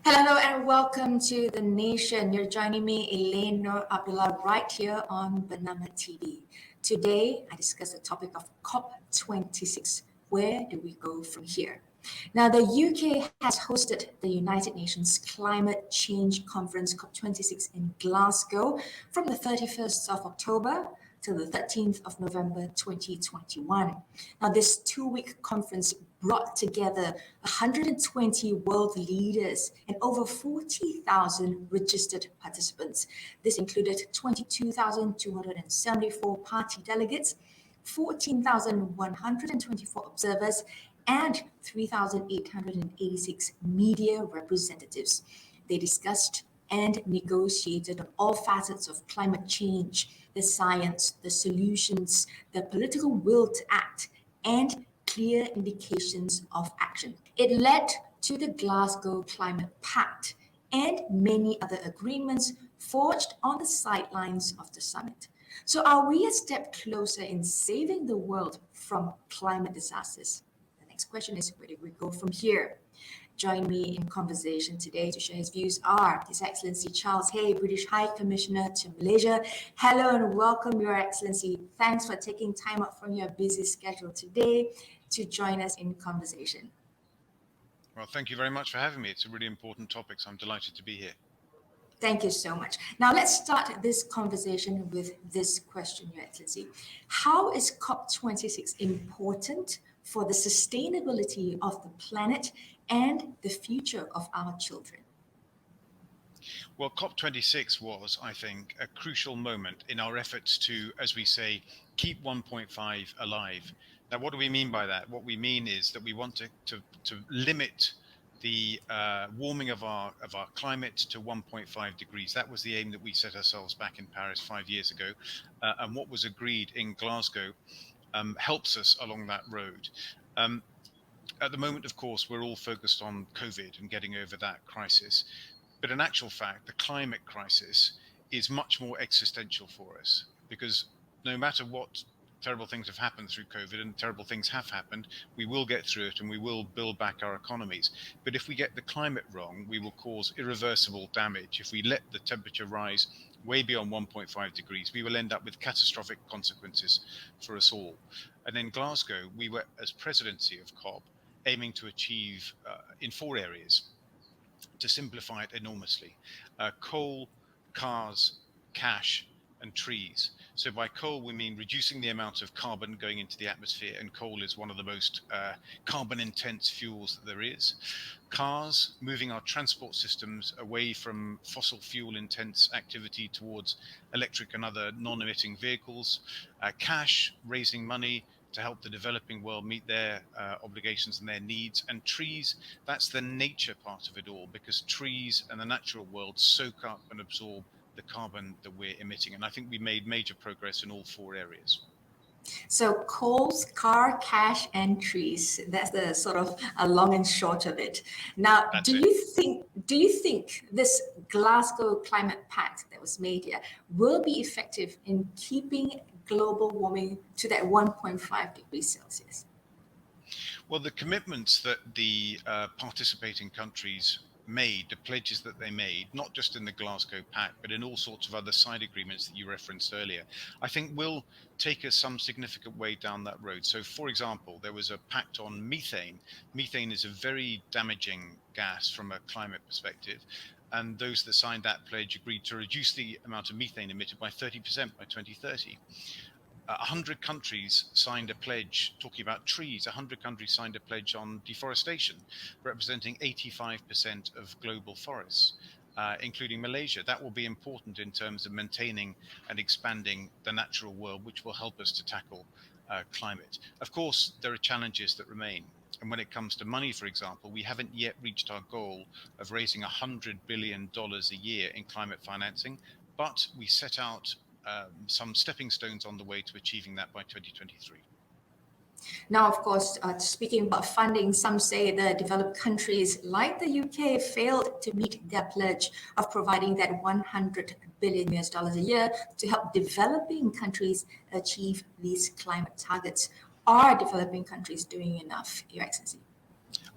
Hello and welcome to The Nation. You're joining me, Elane, Noor, Abdullah, right here on Bernama TV. Today, I discuss the topic of COP26. Where do we go from here? Now, the UK has hosted the United Nations Climate Change Conference COP26 in Glasgow from the 31st of October till the 13th of November 2021. Now, this two-week conference brought together 120 world leaders and over 40,000 registered participants. This included 22,274 party delegates, 14,124 observers, and 3,886 media representatives. They discussed and negotiated on all facets of climate change, the science, the solutions, the political will to act, and clear indications of action. It led to the Glasgow Climate Pact and many other agreements forged on the sidelines of the summit. So, are we a step closer in saving the world from climate disasters? The next question is, where do we go from here? Join me in conversation today to share his views are His Excellency Charles Hay, British High Commissioner to Malaysia. Hello and welcome, Your Excellency. Thanks for taking time out from your busy schedule today to join us in conversation. Well, thank you very much for having me. It's a really important topic, so I'm delighted to be here. Thank you so much. Now let's start this conversation with this question, Your Excellency. How is COP26 important for the sustainability of the planet and the future of our children? Well, COP26 was, I think, a crucial moment in our efforts to, as we say, keep 1.5 alive. Now, what do we mean by that? What we mean is that we want to limit the warming of our climate to 1.5 degrees. That was the aim that we set ourselves back in Paris 5 years ago. And what was agreed in Glasgow helps us along that road. At the moment, of course, we're all focused on COVID and getting over that crisis. But in actual fact, the climate crisis is much more existential for us, because no matter what terrible things have happened through COVID, and terrible things have happened, we will get through it and we will build back our economies. But if we get the climate wrong, we will cause irreversible damage. If we let the temperature rise way beyond 1.5 degrees, we will end up with catastrophic consequences for us all. And in Glasgow, we were, as presidency of COP, aiming to achieve in 4 areas, to simplify it enormously: coal, cars, cash, and trees. So by coal, we mean reducing the amount of carbon going into the atmosphere, and coal is one of the most carbon-intense fuels that there is. Cars, moving our transport systems away from fossil fuel-intense activity towards electric and other non-emitting vehicles. Cash, raising money to help the developing world meet their obligations and their needs. And trees, that's the nature part of it all, because trees and the natural world soak up and absorb the carbon that we're emitting. And I think we made major progress in all 4 areas. So coals, car, cash, and trees. That's the sort of a long and short of it. Now, do you think this Glasgow Climate Pact that was made here will be effective in keeping global warming to that 1.5 degrees Celsius? Well, the commitments that the participating countries made, the pledges that they made, not just in the Glasgow Pact, but in all sorts of other side agreements that you referenced earlier, I think will take us some significant way down that road. So, for example, there was a pact on methane. Methane is a very damaging gas from a climate perspective. And those that signed that pledge agreed to reduce the amount of methane emitted by 30% by 2030. 100 countries signed a pledge talking about trees. 100 countries signed a pledge on deforestation, representing 85% of global forests, including Malaysia. That will be important in terms of maintaining and expanding the natural world, which will help us to tackle climate. Of course, there are challenges that remain. And when it comes to money, for example, we haven't yet reached our goal of raising $100 billion a year in climate financing, but we set out some stepping stones on the way to achieving that by 2023. Now, of course, speaking about funding, some say the developed countries like the UK failed to meet their pledge of providing that $100 billion a year to help developing countries achieve these climate targets. Are developing countries doing enough, Your Excellency?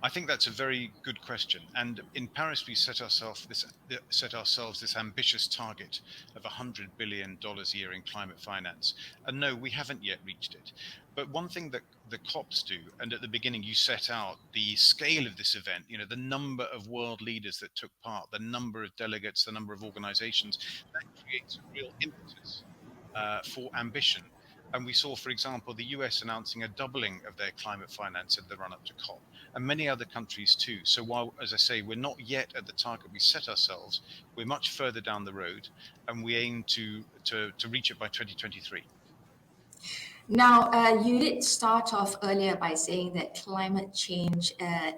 I think that's a very good question. And in Paris, we set ourselves this ambitious target of $100 billion a year in climate finance. And no, we haven't yet reached it. But one thing that the COPs do, and at the beginning you set out the scale of this event, the number of world leaders that took part, the number of delegates, the number of organizations, that creates a real impetus for ambition. And we saw, for example, the US announcing a doubling of their climate finance in the run up to COP, and many other countries too. So while, as I say, we're not yet at the target we set ourselves, we're much further down the road, and we aim to reach it by 2023. Now, you did start off earlier by saying that climate change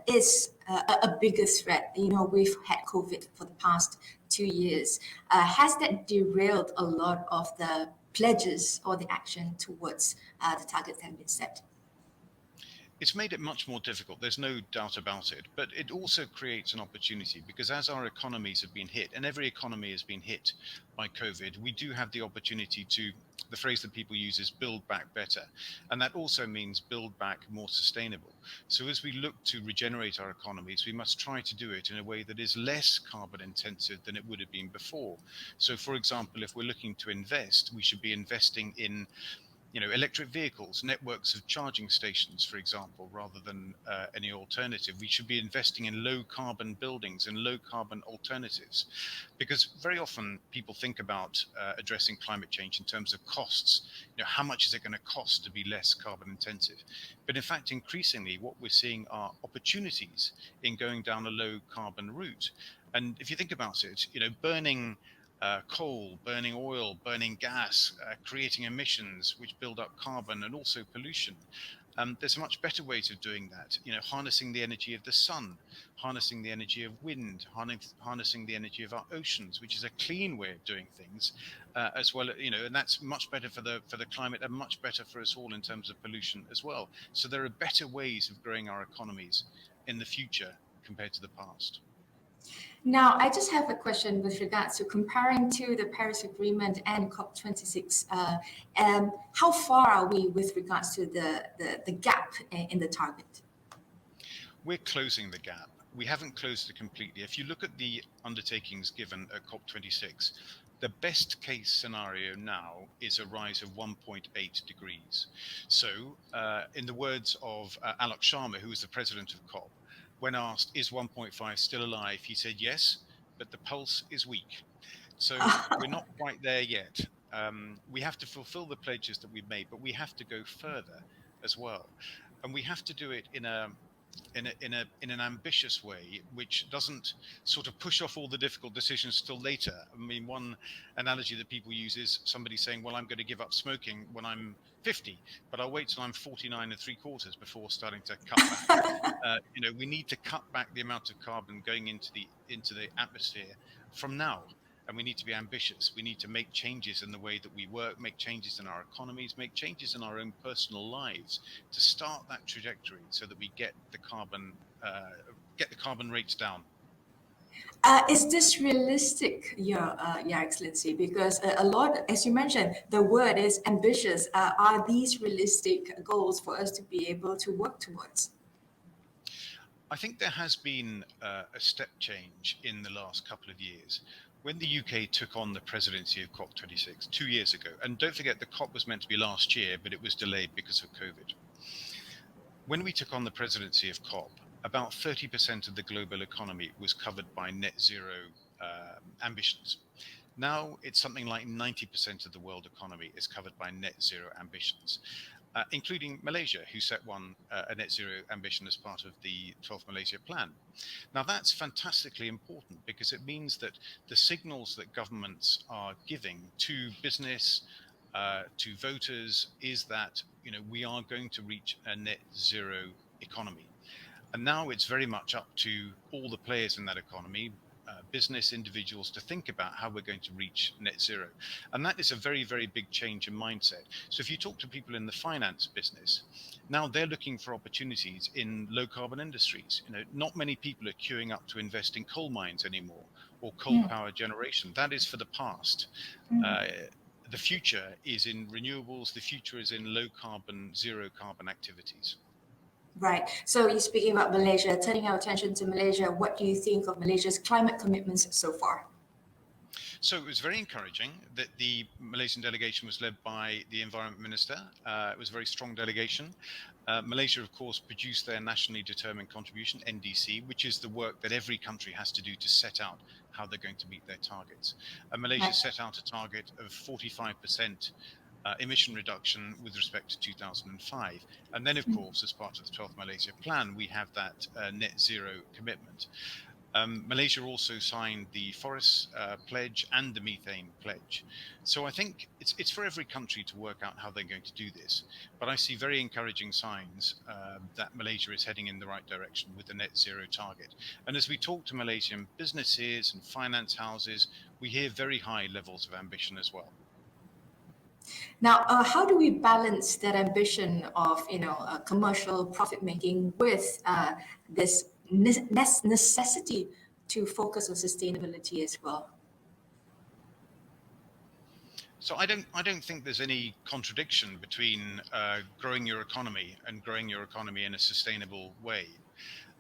is a bigger threat. We've had COVID for the past 2 years. Has that derailed a lot of the pledges or the action towards the targets that have been set? It's made it much more difficult. There's no doubt about it. But it also creates an opportunity because as our economies have been hit, and every economy has been hit by COVID, we do have the opportunity to, the phrase that people use is build back better. And that also means build back more sustainable. So as we look to regenerate our economies, we must try to do it in a way that is less carbon intensive than it would have been before. So for example, if we're looking to invest, we should be investing in electric vehicles, networks of charging stations, for example, rather than any alternative. We should be investing in low carbon buildings and low carbon alternatives, because very often people think about addressing climate change in terms of costs. How much is it going to cost to be less carbon intensive? But in fact, increasingly, what we're seeing are opportunities in going down a low carbon route. And if you think about it, burning coal, burning oil, burning gas, creating emissions which build up carbon and also pollution. There's much better ways of doing that. Harnessing the energy of the sun, harnessing the energy of wind, harnessing the energy of our oceans, which is a clean way of doing things, as well. And that's much better for the climate and much better for us all in terms of pollution as well. So there are better ways of growing our economies in the future compared to the past. Now, I just have a question with regards to comparing to the Paris Agreement and COP26. How far are we with regards to the gap in the target? We're closing the gap. We haven't closed it completely. If you look at the undertakings given at COP26, the best case scenario now is a rise of 1.8 degrees. So, in the words of Alok Sharma, who was the president of COP, when asked, is 1.5 still alive? He said, yes, but the pulse is weak. So we're not quite there yet. We have to fulfill the pledges that we've made, but we have to go further as well. And we have to do it in an ambitious way, which doesn't sort of push off all the difficult decisions till later. I mean, one analogy that people use is somebody saying, well, I'm going to give up smoking when I'm 50, but I'll wait till I'm 49 3/4 before starting to cut back. We need to cut back the amount of carbon going into the atmosphere from now. And we need to be ambitious. We need to make changes in the way that we work, make changes in our economies, make changes in our own personal lives to start that trajectory so that we get the carbon rates down. Is this realistic, Your Excellency? Because a lot, as you mentioned, the word is ambitious. Are these realistic goals for us to be able to work towards? I think there has been a step change in the last couple of years. When the UK took on the presidency of COP26 2 years ago, and don't forget the COP was meant to be last year, but it was delayed because of COVID. When we took on the presidency of COP, about 30% of the global economy was covered by net zero ambitions. Now it's something like 90% of the world economy is covered by net zero ambitions. Including Malaysia, who set a net zero ambition as part of the 12th Malaysia Plan. Now that's fantastically important because it means that the signals that governments are giving to business, to voters, is that we are going to reach a net zero economy. And now it's very much up to all the players in that economy, business individuals, to think about how we're going to reach net zero. And that is a very, very big change in mindset. So if you talk to people in the finance business, now they're looking for opportunities in low carbon industries. Not many people are queuing up to invest in coal mines anymore or coal power generation. That is for the past. The future is in renewables. The future is in low carbon, zero carbon activities. Right. So you're speaking about Malaysia, turning our attention to Malaysia. What do you think of Malaysia's climate commitments so far? So it was very encouraging that the Malaysian delegation was led by the Environment Minister. It was a very strong delegation. Malaysia, of course, produced their nationally determined contribution, NDC, which is the work that every country has to do to set out how they're going to meet their targets. Malaysia Right. set out a target of 45% emission reduction with respect to 2005. And then, of course, as part of the 12th Malaysia Plan, we have that net zero commitment. Malaysia also signed the Forest Pledge and the Methane Pledge. So I think it's for every country to work out how they're going to do this. But I see very encouraging signs that Malaysia is heading in the right direction with the net zero target. And as we talk to Malaysian businesses and finance houses, we hear very high levels of ambition as well. Now, how do we balance that ambition of commercial profit making with this necessity to focus on sustainability as well? So I don't think there's any contradiction between growing your economy and growing your economy in a sustainable way.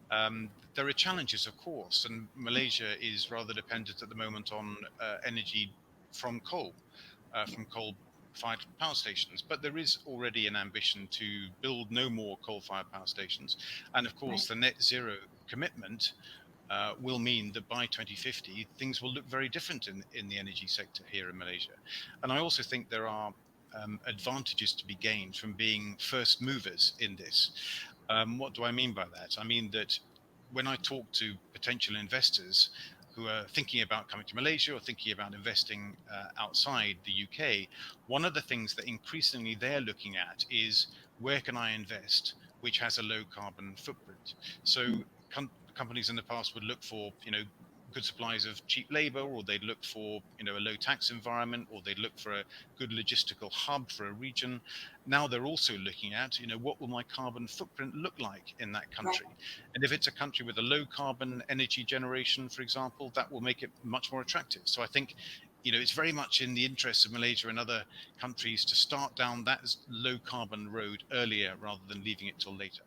There are challenges, of course, and Malaysia is rather dependent at the moment on energy from coal-fired power stations. But there is already an ambition to build no more coal-fired power stations, and of Right. course, the net zero commitment will mean that by 2050 things will look very different in the energy sector here in Malaysia. And I also think there are advantages to be gained from being first movers in this. What do I mean by that? I mean that when I talk to potential investors who are thinking about coming to Malaysia or thinking about investing outside the UK, one of the things that increasingly they're looking at is where can I invest which has a low carbon footprint. So companies in the past would look for, good supplies of cheap labor, or they'd look for, a low tax environment, or they'd look for a good logistical hub for a region. Now they're also looking at, what will my carbon footprint look like in that Right. country? And if it's a country with a low carbon energy generation, for example, that will make it much more attractive. So I think, it's very much in the interest of Malaysia and other countries to start down that low carbon road earlier rather than leaving it till later.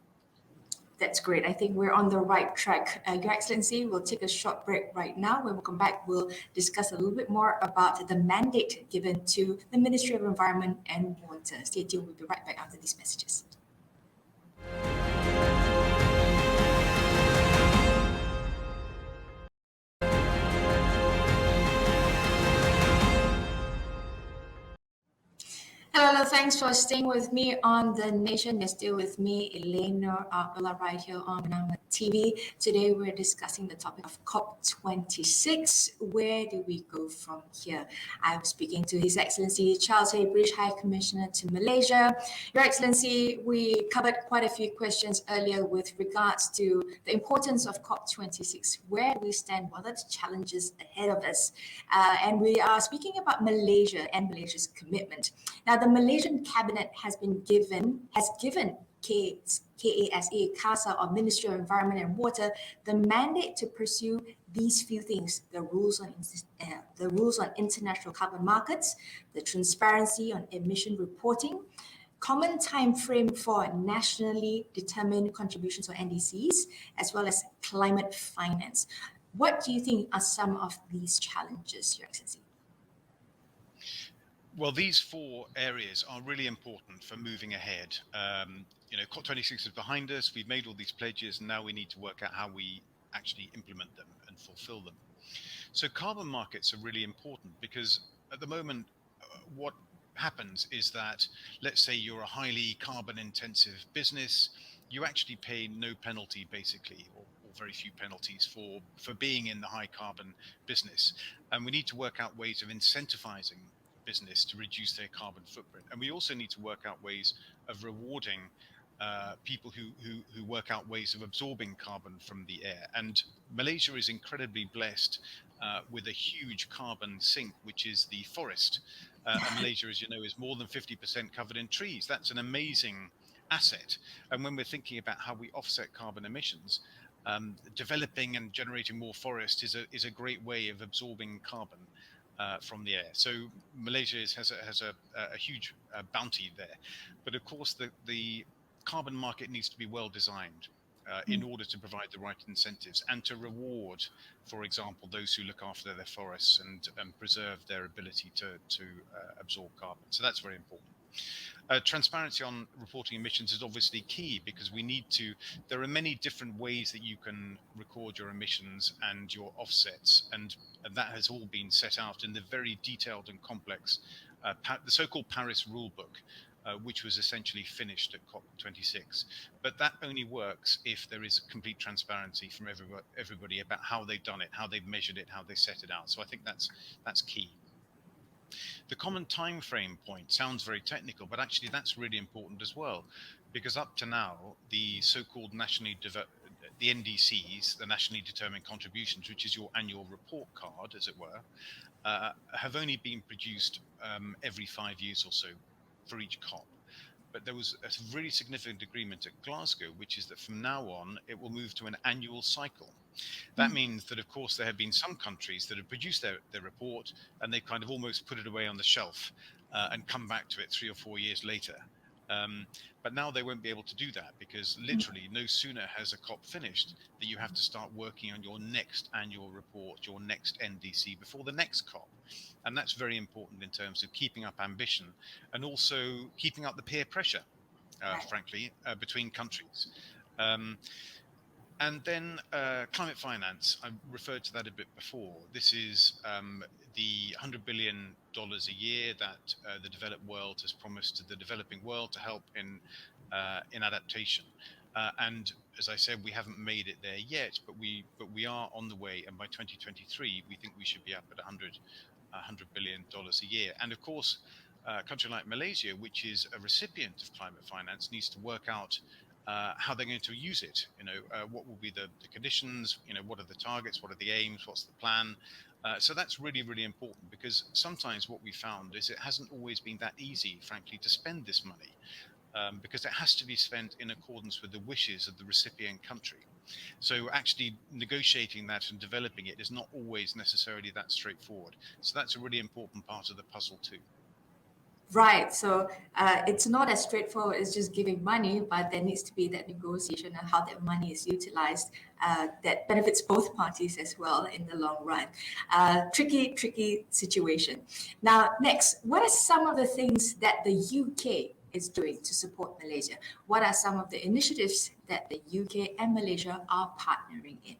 That's great. I think we're on the right track. Your Excellency, we'll take a short break right now. When we come back, we'll discuss a little bit more about the mandate given to the Ministry of Environment and Water. Stay tuned. We'll be right back after these messages. Hello, thanks for staying with me on The Nation. You're still with me, Elane, Noor, Abdullah, right here on Manama TV. Today, we're discussing the topic of COP26. Where do we go from here? I'm speaking to His Excellency Charles Hay, British High Commissioner to Malaysia. Your Excellency, we covered quite a few questions earlier with regards to the importance of COP26. Where do we stand? What are the challenges ahead of us? And we are speaking about Malaysia and Malaysia's commitment. Now, the Malaysian cabinet has given KASA, or Ministry of Environment and Water, the mandate to pursue these few things: the rules on international carbon markets, the transparency on emission reporting, common time frame for nationally determined contributions, or NDCs, as well as climate finance. What do you think are some of these challenges, Your Excellency? Well, these four areas are really important for moving ahead. COP26 is behind us. We've made all these pledges, and now we need to work out how we actually implement them and fulfill them. So carbon markets are really important because at the moment, what happens is that, let's say you're a highly carbon intensive business, you actually pay no penalty basically, or very few penalties for being in the high carbon business. And we need to work out ways of incentivizing business to reduce their carbon footprint. And we also need to work out ways of rewarding people who work out ways of absorbing carbon from the air. And Malaysia is incredibly blessed with a huge carbon sink, which is the forest. And Malaysia, as you know, is more than 50% covered in trees. That's an amazing asset. And when we're thinking about how we offset carbon emissions, developing and generating more forest is a great way of absorbing carbon from the air. So Malaysia has a huge bounty there. But of course, the carbon market needs to be well designed in order to provide the right incentives and to reward, for example, those who look after their forests and preserve their ability to absorb carbon. So that's very important. Transparency on reporting emissions is obviously key because there are many different ways that you can record your emissions and your offsets, and that has all been set out in the very detailed and complex, the so-called Paris Rulebook, which was essentially finished at COP26. But that only works if there is complete transparency from everybody about how they've done it, how they've measured it, how they set it out. So I think that's key. The common time frame point sounds very technical, but actually that's really important as well, because up to now, the so-called the NDCs, the nationally determined contributions, which is your annual report card, as it were, have only been produced every 5 years or so for each COP. But there was a really significant agreement at Glasgow, which is that from now on, it will move to an annual cycle. That means that, of course, there have been some countries that have produced their report and they've kind of almost put it away on the shelf and come back to it 3 or 4 years later. But now they won't be able to do that because literally no sooner has a COP finished that you have to start working on your next annual report, your next NDC before the next COP. And that's very important in terms of keeping up ambition and also keeping up the peer pressure, frankly, between countries. And then climate finance, I referred to that a bit before. This is the $100 billion a year that the developed world has promised to the developing world to help in adaptation. And as I said, we haven't made it there yet, but we are on the way. And by 2023, we think we should be up at $100 billion a year. And of course, a country like Malaysia, which is a recipient of climate finance, needs to work out how they're going to use it. What will be the conditions? What are the targets? What are the aims? What's the plan? So that's really, really important because sometimes what we found is it hasn't always been that easy, frankly, to spend this money because it has to be spent in accordance with the wishes of the recipient country. So actually negotiating that and developing it is not always necessarily that straightforward. So that's a really important part of the puzzle too. Right. So it's not as straightforward as just giving money, but there needs to be that negotiation and how that money is utilized that benefits both parties as well in the long run. Tricky situation. Now, next, what are some of the things that the UK is doing to support Malaysia? What are some of the initiatives that the UK and Malaysia are partnering in?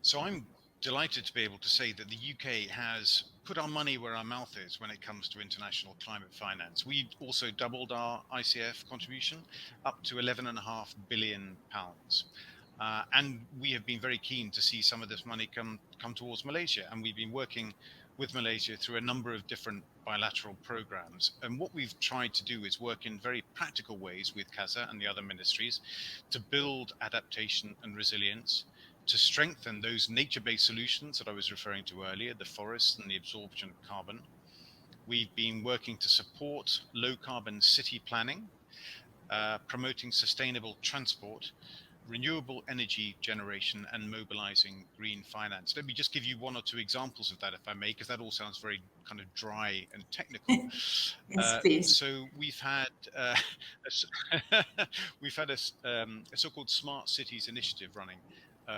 So I'm delighted to be able to say that the UK has put our money where our mouth is when it comes to international climate finance. We also doubled our ICF contribution up to £11.5 billion. And we have been very keen to see some of this money come towards Malaysia. And we've been working with Malaysia through a number of different bilateral programs. And what we've tried to do is work in very practical ways with CASA and the other ministries to build adaptation and resilience, to strengthen those nature-based solutions that I was referring to earlier, the forests and the absorption of carbon. We've been working to support low-carbon city planning, promoting sustainable transport, renewable energy generation, and mobilizing green finance. Let me just give you one or two examples of that, if I may, because that all sounds very kind of dry and technical. Yes, please. So we've had a so-called Smart Cities initiative running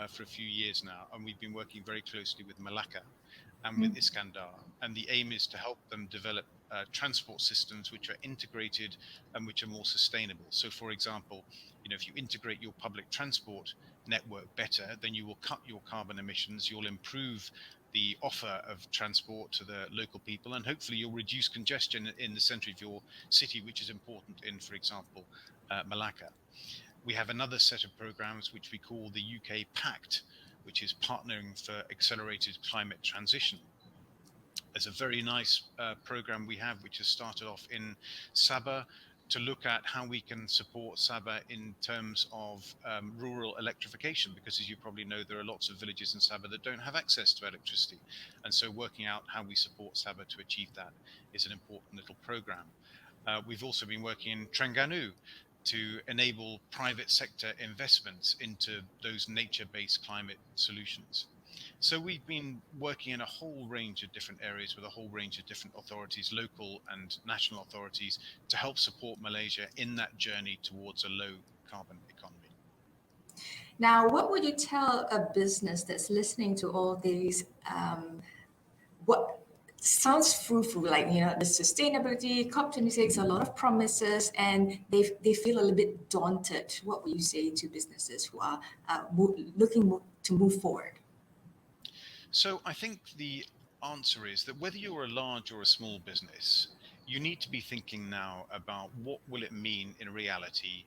for a few years now, and we've been working very closely with Malacca and with Iskandar, and the aim is to help them develop transport systems which are integrated and which are more sustainable. So, for example, if you integrate your public transport network better, then you will cut your carbon emissions, you'll improve the offer of transport to the local people, and hopefully you'll reduce congestion in the center of your city, which is important in, for example, Malacca. We have another set of programs which we call the UK Pact, which is Partnering for Accelerated Climate Transition. There's a very nice program we have, which has started off in Sabah, to look at how we can support Sabah in terms of rural electrification, because as you probably know, there are lots of villages in Sabah that don't have access to electricity. And so working out how we support Sabah to achieve that is an important little program. We've also been working in Terengganu to enable private sector investments into those nature-based climate solutions. So we've been working in a whole range of different areas with a whole range of different authorities, local and national authorities, to help support Malaysia in that journey towards a low carbon economy. Now, what would you tell a business that's listening to all these? What sounds fruitful, like the sustainability COP26, a lot of promises, and they feel a little bit daunted. What would you say to businesses who are looking to move forward? So I think the answer is that whether you're a large or a small business, you need to be thinking now about what will it mean in reality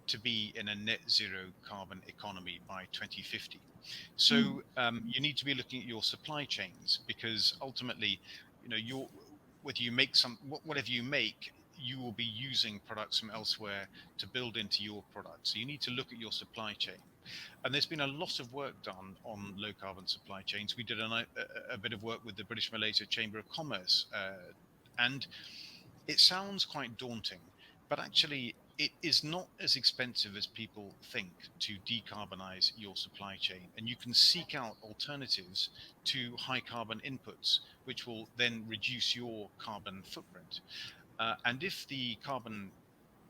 to be in a net zero carbon economy by 2050. So you need to be looking at your supply chains, because ultimately, your whether you make whatever you make, you will be using products from elsewhere to build into your product. So you need to look at your supply chain. And there's been a lot of work done on low carbon supply chains. We did a bit of work with the British Malaysia Chamber of Commerce, and it sounds quite daunting, but actually it is not as expensive as people think to decarbonize your supply chain. And you can seek out alternatives to high carbon inputs, which will then reduce your carbon footprint. And if the carbon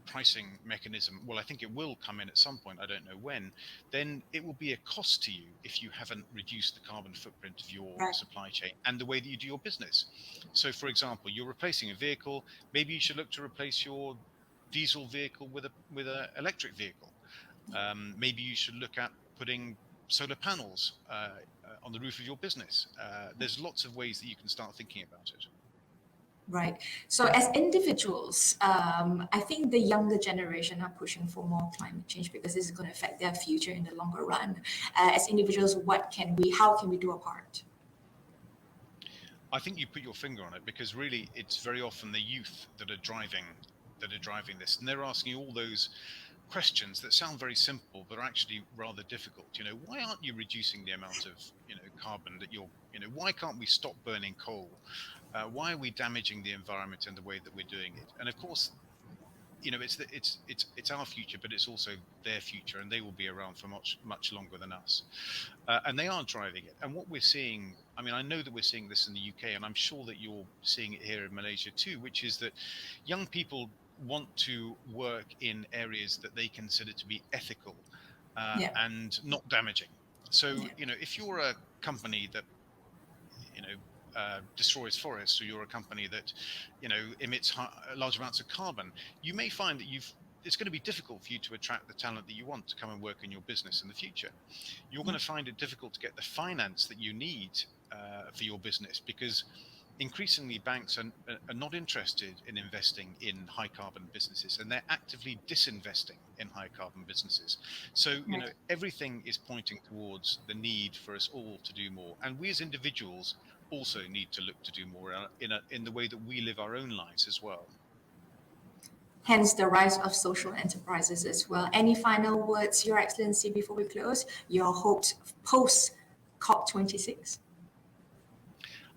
pricing mechanism, well, I think it will come in at some point, I don't know when, then it will be a cost to you if you haven't reduced the carbon footprint of your Right. supply chain and the way that you do your business. So for example, you're replacing a vehicle, maybe you should look to replace your diesel vehicle with a electric vehicle. Maybe you should look at putting solar panels on the roof of your business. There's lots of ways that you can start thinking about it. Right. So as individuals, I think the younger generation are pushing for more climate change because this is going to affect their future in the longer run. As individuals, how can we do our part? I think you put your finger on it, because really it's very often the youth that are driving this, and they're asking all those questions that sound very simple but are actually rather difficult. Why aren't you reducing the amount of carbon that why can't we stop burning coal? Why are we damaging the environment in the way that we're doing it? And of course, it's our future, but it's also their future, and they will be around for much longer than us. And they are driving it. And what we're seeing, I know that we're seeing this in the UK, and I'm sure that you're seeing it here in Malaysia too, which is that young people want to work in areas that they consider to be ethical Yeah. and not damaging. So, Yeah. if you're a company that destroys forests, or you're a company that emits large amounts of carbon, you may find that it's going to be difficult for you to attract the talent that you want to come and work in your business in the future. You're going to find it difficult to get the finance that you need for your business, because increasingly banks are not interested in investing in high carbon businesses, and they're actively disinvesting in high carbon businesses. So Right. everything is pointing towards the need for us all to do more, and we as individuals also need to look to do more in the way that we live our own lives as well. Hence the rise of social enterprises as well. Any final words, Your Excellency, before we close? Your hopes post COP26?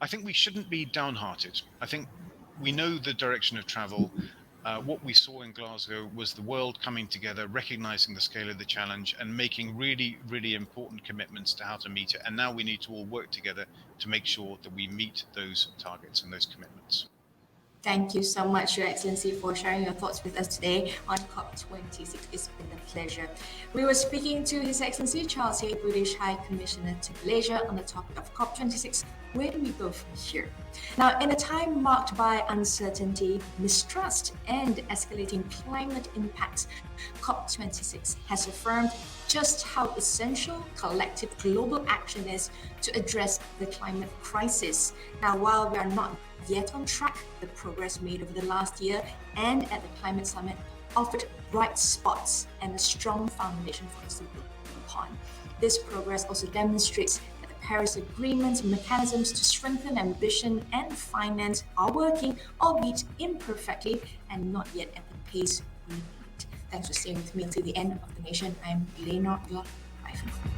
I think we shouldn't be downhearted. I think we know the direction of travel. What we saw in Glasgow was the world coming together, recognizing the scale of the challenge, and making really, really important commitments to how to meet it. And now we need to all work together to make sure that we meet those targets and those commitments. Thank you so much, Your Excellency, for sharing your thoughts with us today on COP26. It's been a pleasure. We were speaking to His Excellency Charles Hay, British High Commissioner to Malaysia, on the topic of COP26. Where do we go from here? Now, in a time marked by uncertainty, mistrust, and escalating climate impacts, COP26 has affirmed just how essential collective global action is to address the climate crisis. Now, while we are not yet on track, the progress made over the last year and at the Climate Summit offered bright spots and a strong foundation for us to build upon. This progress also demonstrates that the Paris Agreement's mechanisms to strengthen ambition and finance are working, albeit imperfectly and not yet at the pace we need. Thanks for staying with me until the end of the nation. I'm Elane. Bye for now.